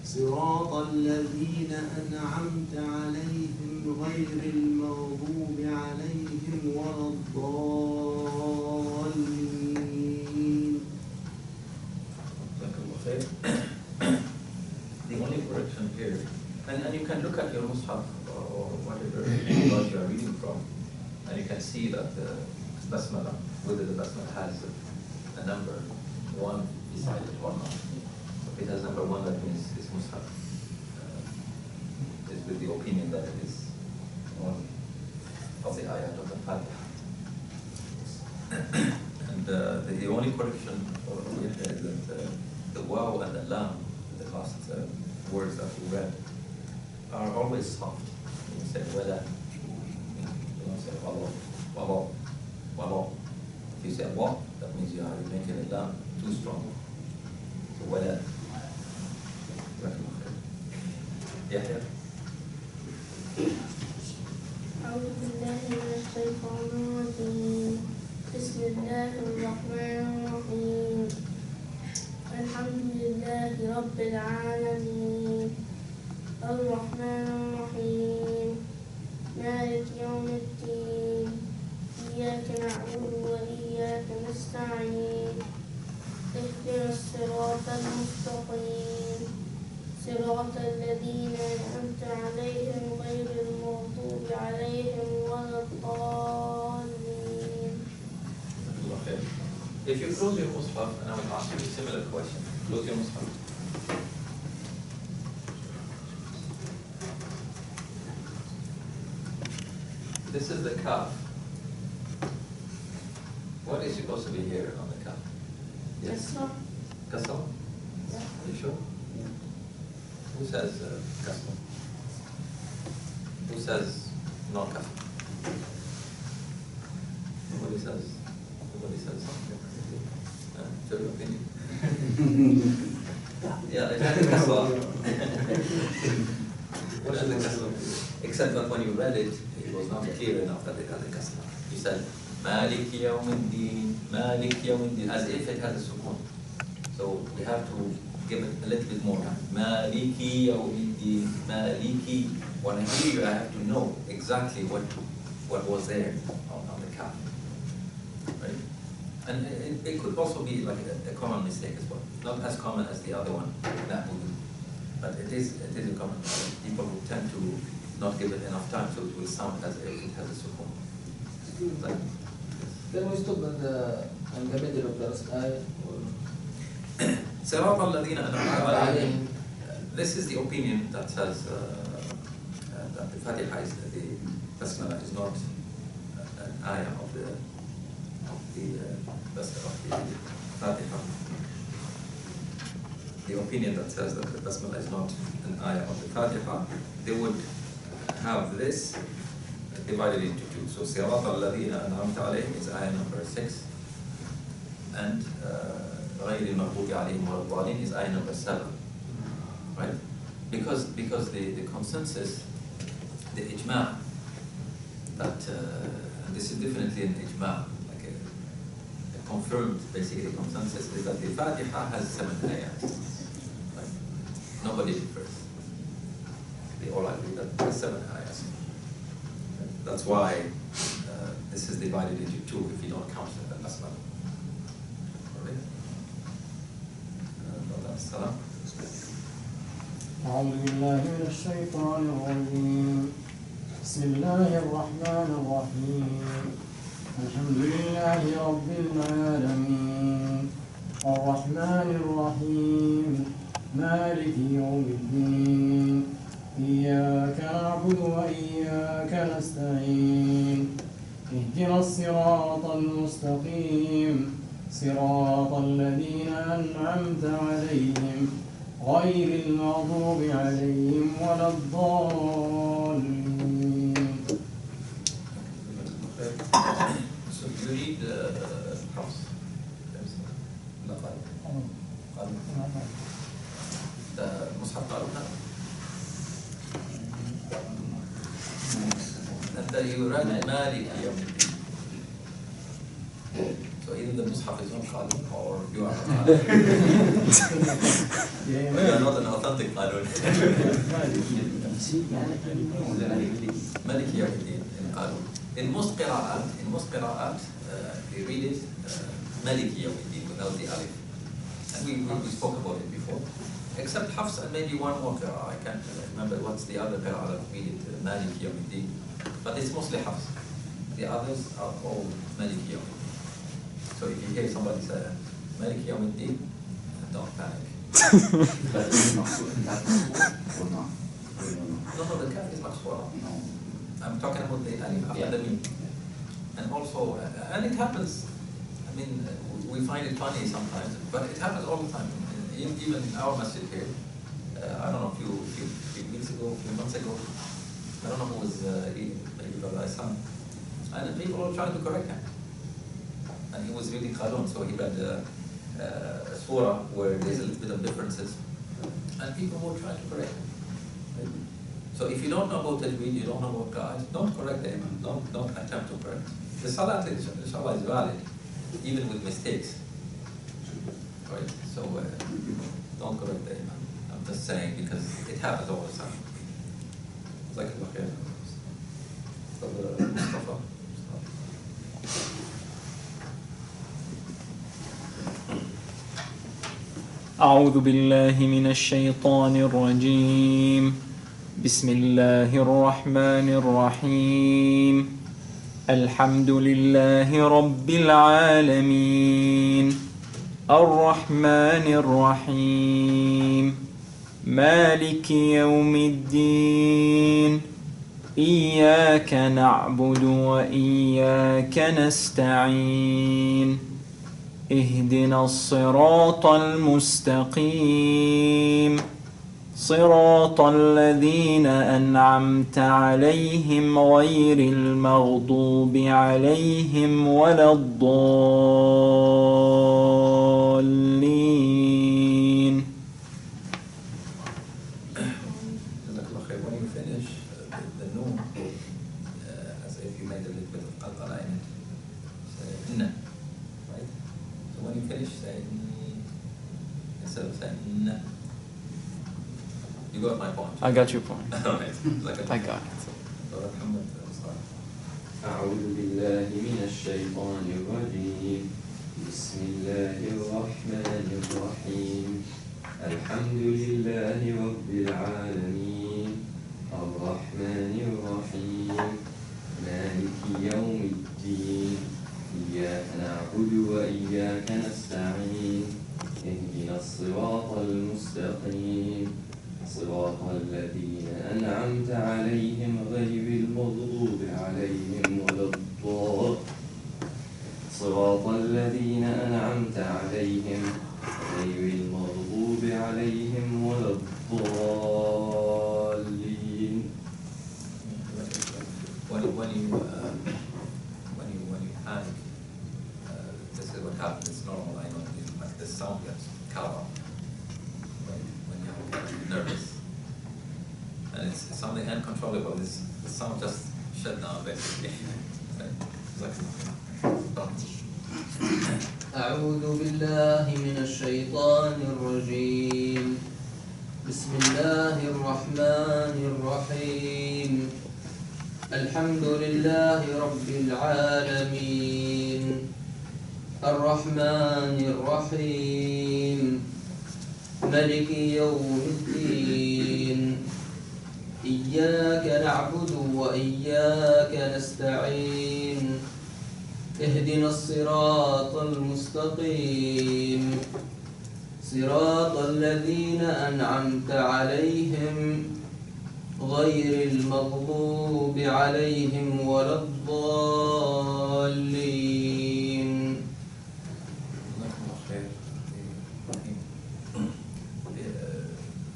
صراط الذين أنعمت عليهم غير المغضوب عليهم ولا الضالين. The only correction here, and you can look at your mushaf or whatever language you are reading from, and you can see that the basmala, whether the basmala has a number 1 beside it or not. If it has number 1, that means it's mushaf. It's with the opinion that it is one of the ayat of the Fatiha. And the only correction is that the waw and the lam, the last words that we read, are always soft. You say wala, you don't say wala, wala, wala. If you say wa, that means you are making it lam too strong. So wala. Yeah. أعوذ بالله من الشيطان الرجيم بسم الله الرحمن الرحيم الحمد لله رب العالمين الرحمن الرحيم مالك يوم الدين إياك نعبد وإياك نستعين اهدنا الصراط المستقيم صراط الذين أنعمت عليهم غير المغضوب عليهم ولا الضالين. If you close your mushaf, and I will ask you a similar question, close your mushaf. This is the kaf. What is supposed to be here on the kaf? Yes? Kasra? Yeah. Are you sure? Who says kasra? Who says non-kasra? Nobody says something. Your opinion? Yeah, it has a kasra. What is the kasra? Except that when you read it, it was not clear enough that it had a kasra. You said, Malik yawmiddin, Malik yawmiddin, as if it had a sukun. So we have to give it a little bit more time. Maliki yawmiddin, Maliki. When I hear you, I have to know exactly what was there on the kaf. Right? And it could also be like a common mistake as well. Not as common as the other one, but it is a common mistake. People who tend to not give it enough time, so it will sound as if it has a sukun. Like, Can we stop in the middle of the last ayah? صراط الذين أنعمت عليهم. This is the opinion that says that the Fatiha is the basmala is not an ayah of the Fatiha. The opinion that says that the basmala is not an ayah of the Fatiha, they would have this divided into two. So صراط الذين أنعمت عليهم is ayah number 6, and غير المغضوب عليهم ولا الضالين is ayah number 7, right? Because the consensus, the ijma', that and this is definitely an ijma', like a confirmed basically consensus, is that the Fatiha has 7 ayahs. Right? Nobody differs. They all agree that there's 7 ayahs. That's why this is divided into 2 if you don't count the basmala. السلام. أعوذ بالله من الشيطان الرجيم. بسم الله الرحمن الرحيم. الحمد لله رب العالمين الرحمن الرحيم مالك يوم الدين إياك نعبد وإياك نستعين اهدنا الصراط المستقيم صراط الذين أنعمت عليهم غير المغضوب عليهم ولا الضالين. So you read Hafs. لا قال. مصحف قالونا. أنت you read مالك يوم الدين. So either the Mus'haf is not Qalun or you are not Qalun. You are not an authentic Qalun. Maliki Yawmiddin in Qalun. In most qira'at, they read it Maliki Yawmiddin without the alif. And we spoke about it before. Except Hafs and maybe one more qira'ah. I can't remember what's the other qira'ah that read it Maliki Yawmiddin. But it's mostly Hafs. The others are all Maliki Yawmiddin. So if you hear somebody say Maliki Yawmiddin, don't panic. No, the kaf is maksura. I'm talking about the alif after the mim. And also, and it happens, I mean, we find it funny sometimes, but it happens all the time. Even in our masjid here, I don't know, a few weeks ago, a few months ago, I don't know who was reading, maybe Brother Isam, and people were trying to correct him. And he was reading Qalun, so he read a surah where there's a little bit of differences, and people were trying to correct him. So if you don't know about Tajweed, you don't know about Qa'id, don't correct the imam, don't attempt to correct. The salat, inshallah, is valid, even with mistakes. Right? So don't correct the imam. I'm just saying because it happens all the time. Like Mustafa. أعوذ بالله من الشيطان الرجيم. بسم الله الرحمن الرحيم. الحمد لله رب العالمين الرحمن الرحيم مالك يوم الدين إياك نعبد وإياك نستعين اهدنا الصراط المستقيم صراط الذين أنعمت عليهم غير المغضوب عليهم ولا الضالين. When you finish the noon, as if you made a little bit of qalqala in it, say inna, right? So when you finish, say instead of saying inna. You got my point. I got your point. Right. I got it. أعوذ بالله من الشيطان الرجيم. بسم الله الرحمن الرحيم. الحمد لله رب العالمين الرحمن الرحيم مالك يوم الدين إياك نعبد وإياك نستعين اهدنا الصراط المستقيم صراط الذين أنعمت عليهم غير المغضوب عليهم ولا الضالين صراط الذين أنعمت عليهم غير المغضوب عليهم ولا الضالين. When you panic, this is what happens. It's normal. I know like the sound gets cut off. When you're nervous, and it's something uncontrollable. The sound just shut down basically. أعوذ بالله من الشيطان الرجيم. بسم الله الرحمن الرحيم. الحمد لله رب العالمين الرحمن الرحيم ملك يوم الدين إياك نعبد وإياك نستعين اهدنا الصراط المستقيم صراط الذين أنعمت عليهم غير المغضوب عليهم ولا الضالين.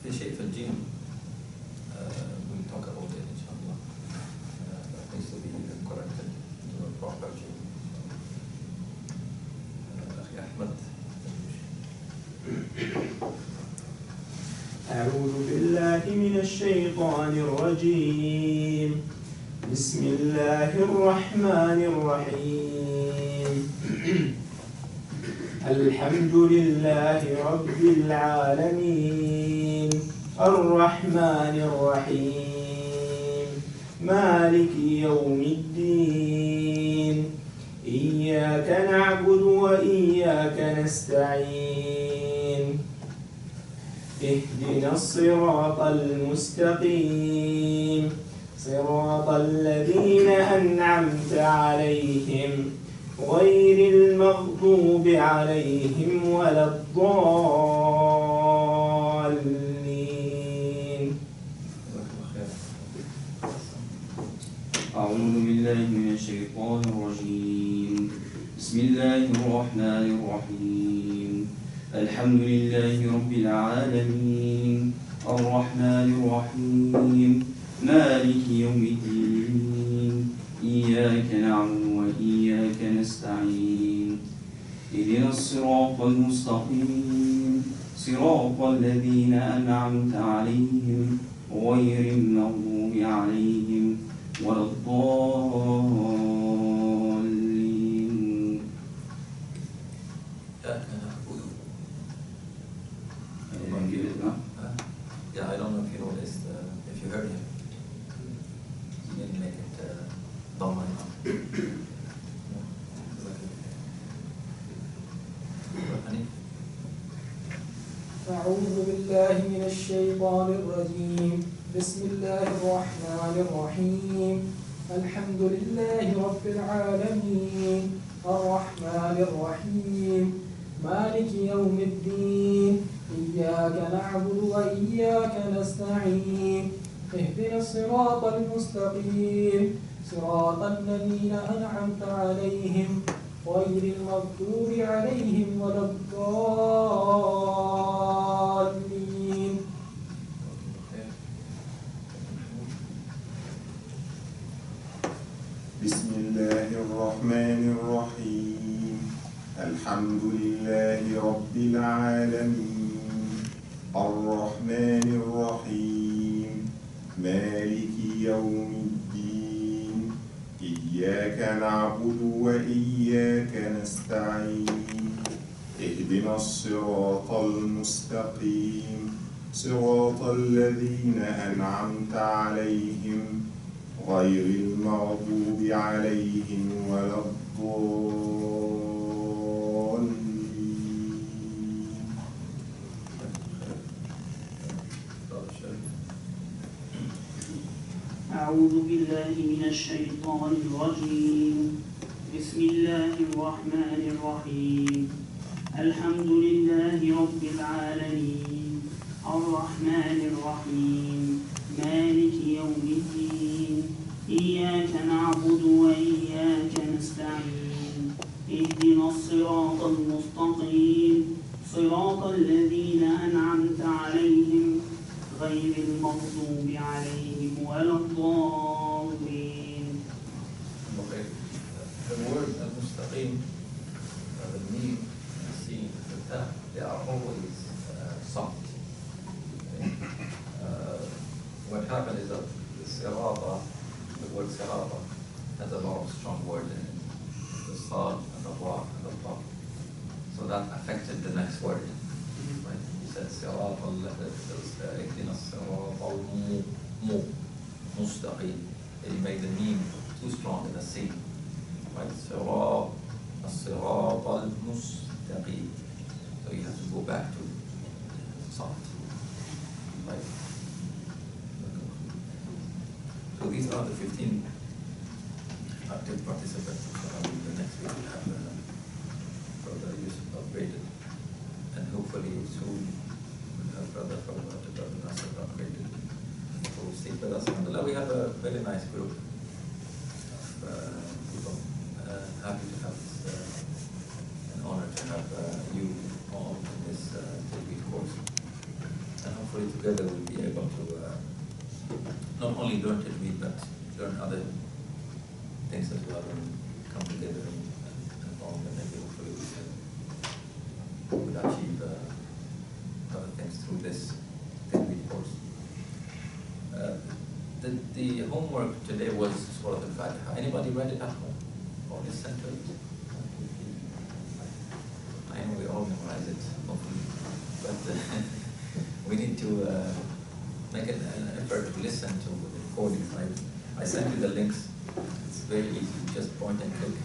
في شيء في الجيم we'll talk about it إن شاء الله. That needs to be corrected to a proper gene. أخي أحمد. أعوذ بالله من الشيطان الرجيم. بسم الله الرحمن الرحيم. الحمد لله رب العالمين الرحمن الرحيم مالك يوم الدين إياك نعبد وإياك نستعين اهدنا الصراط المستقيم صراط الذين أنعمت عليهم غير المغضوب عليهم ولا الضالين. أعوذ بالله من الشيطان الرجيم. بسم الله الرحمن الرحيم. الحمد لله رب العالمين الرحمن الرحيم مالك يوم الدين إياك نعبد وإياك نستعين اهدنا الصراط المستقيم صراط الذين أنعمت عليهم غير المغضوب عليهم ولا الضالين. Yeah, I don't know if you noticed, if you heard him. He didn't make it Dhamma. أعوذ بالله من الشيطان الرجيم. بسم الله الرحمن الرحيم. الحمد لله رب العالمين الرحمن الرحيم مالك يوم الدين إياك نعبد وإياك نستعين اهدنا الصراط المستقيم صراط الذين أنعمت عليهم غير المغضوب عليهم ولا الضالين. بسم الله الرحمن الرحيم. الحمد لله رب العالمين الرحمن الرحيم مالك يوم الدين إياك نعبد وإياك نستعين اهدنا الصراط المستقيم صراط الذين أنعمت عليهم غير المغضوب عليهم ولا الضالين. أعوذ بالله من الشيطان الرجيم. بسم الله الرحمن الرحيم. الحمد لله رب العالمين الرحمن الرحيم مالك يوم الدين إياك نعبد وإياك نستعين اهدنا الصراط المستقيم صراط الذين أنعمت عليهم غير المغضوب عليهم ولا الضالين. The word al-mustaqim, the meme, the sin, the ta, they are always soft. Okay? What happened is that the sirata, the word sirata, has a lot of strong words in it. The sad and the ra and the ta. So that affected the next word. Right? He said sirata ihdina sirata al-mustaqim. He made the meme too strong in the sin. Right? الصراط المستقيم. So you have to go back to soft. Right? So these are the 15 active participants. The next week we have Brother Yusuf upgraded, and hopefully soon we'll have Brother Nasser upgraded. So stick with us. Alhamdulillah, we have a very nice group of people. Happy to have this, an honor to have you all in this Tajweed course. And hopefully together we'll be able to not only learn Tajweed, but learn other things as well, and come together and bond, and maybe hopefully we will achieve other things through this Tajweed course. The homework today was Surah Al-Fatiha. Anybody read it at home or listened to it? I know we all memorize it, hopefully, but we need to make an effort to listen to the recordings. I sent you the links. It's very easy. Just point and click.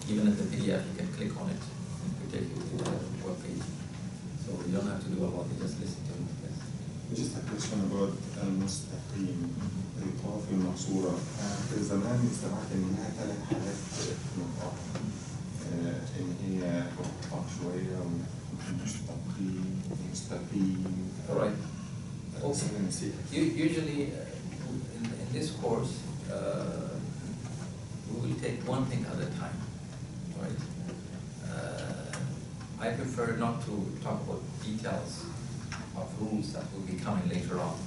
Even in the PDF, you can click on it and it will take you to the web page. So you don't have to do a lot. You just listen to it. Yes. Just a question about المستقيم. القاف المقصورة. في زمان سمعت إنها 3 حالات نطق. إن هي تقطع شوية ومستقيم مستقيم. All right. Usually, in this course, we will take one thing at a time, right? I prefer not to talk about details of rules that will be coming later on,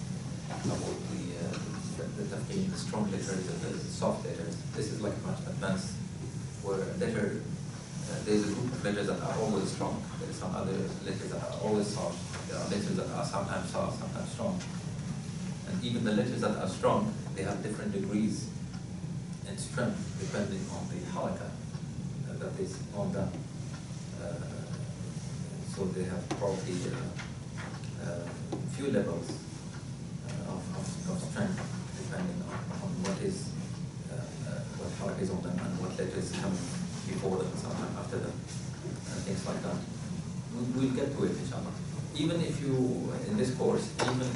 about the strong letters and the soft letters. This is like much advanced, where letter, there's a group of letters that are always strong. There are some other letters that are always soft. There are letters that are sometimes soft, sometimes strong. And even the letters that are strong, they have different degrees in strength depending on the halakha that is on them. So they have probably few levels of strength depending on what halakha is on them and what letters come before them, sometime after them, and things like that. We'll get to it, inshallah. Even if you, in this course, even if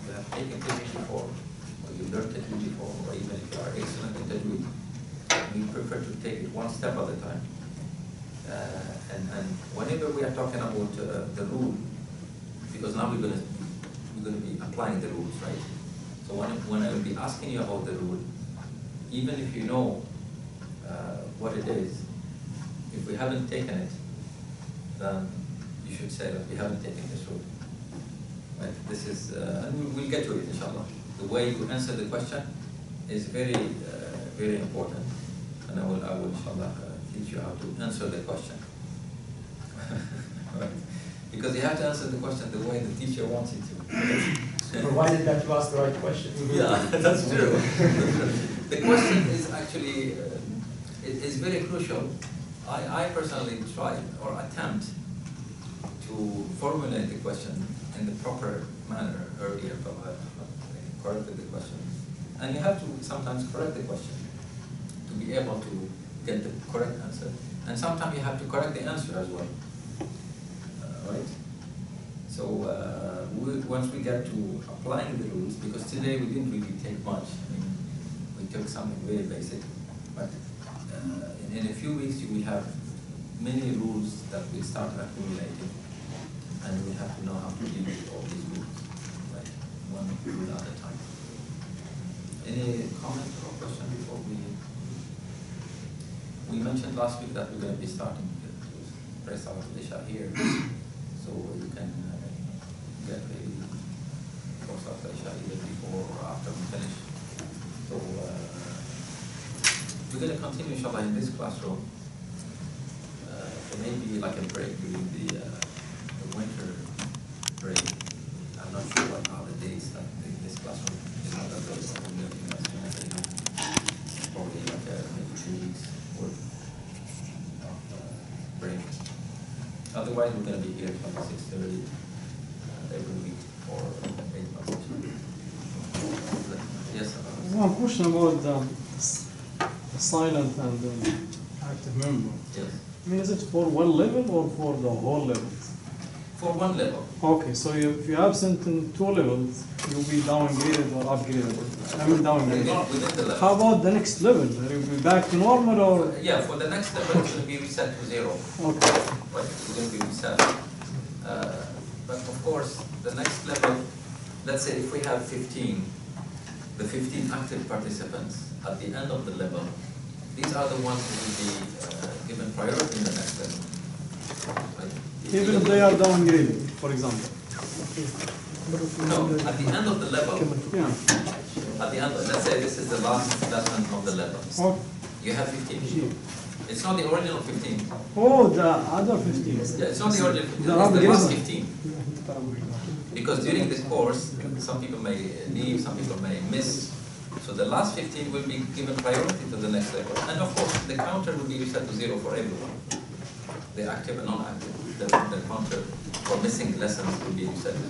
you have taken Tajweed before, or you learned Tajweed before, or even if you are excellent in Tajweed, we prefer to take it one step at a time. And whenever we are talking about the rule, because now we're going to be applying the rules, right? So when I will be asking you about the rule, even if you know what it is, if we haven't taken it, then you should say that we haven't taken this rule. Right? This is, and we'll get to it, inshallah. The way you answer the question is very, very important, and I will inshallah, teach you how to answer the question. Right? Because you have to answer the question the way the teacher wants you to. Provided that you ask the right question. Yeah, that's true. The question is actually, it is very crucial. I personally try or attempt to formulate the question in the proper manner earlier, but I corrected the question. And you have to sometimes correct the question to be able to get the correct answer. And sometimes you have to correct the answer as well. Right? So once we get to applying the rules, because today we didn't really take much. I mean, we took something very basic, but in a few weeks you will have many rules that will start accumulating, and we have to know how to deal with all these rules, right? One rule at a time. Any comment or question before we mentioned last week that we're going to be starting to press our Isha here, so you can get ready for Salat Isha either before or after we finish. So we're going to continue, inshallah, in this classroom. There may be like a break during the winter break. I'm not sure what are the days that this classroom is not available. Probably like maybe 2 weeks worth of break. Otherwise, we're going to be here from 6:30 every week for 8 months. Yes. One question about the silent and active member. Yes. I mean, is it for one level or for the whole levels? for one level. Okay, so if you're absent in 2 levels, you'll be downgraded or upgraded. I mean downgraded. Not within the level. How about the next level? Will you be back to normal or? Yeah, for the next level, it's going to be reset to 0. Okay. Right? It's going to be reset. But of course, the next level, let's say if we have 15, the 15 active participants at the end of the level, these are the ones who will be given priority in the next level. Right? Even if they are downgraded, for example. No, at the end of the level, Yeah. at the end, let's say this is the last lesson of the level. Okay. You have 15. It's not the original 15. Oh, the other 15. Yeah, it's not the original 15. The It's the last upgraded. 15. Because during this course, some people may leave, some people may miss. So the last 15 will be given priority to the next level. And of course, the counter will be reset to 0 for everyone. The active and non-active. The counter for missing lessons will be reset to 0.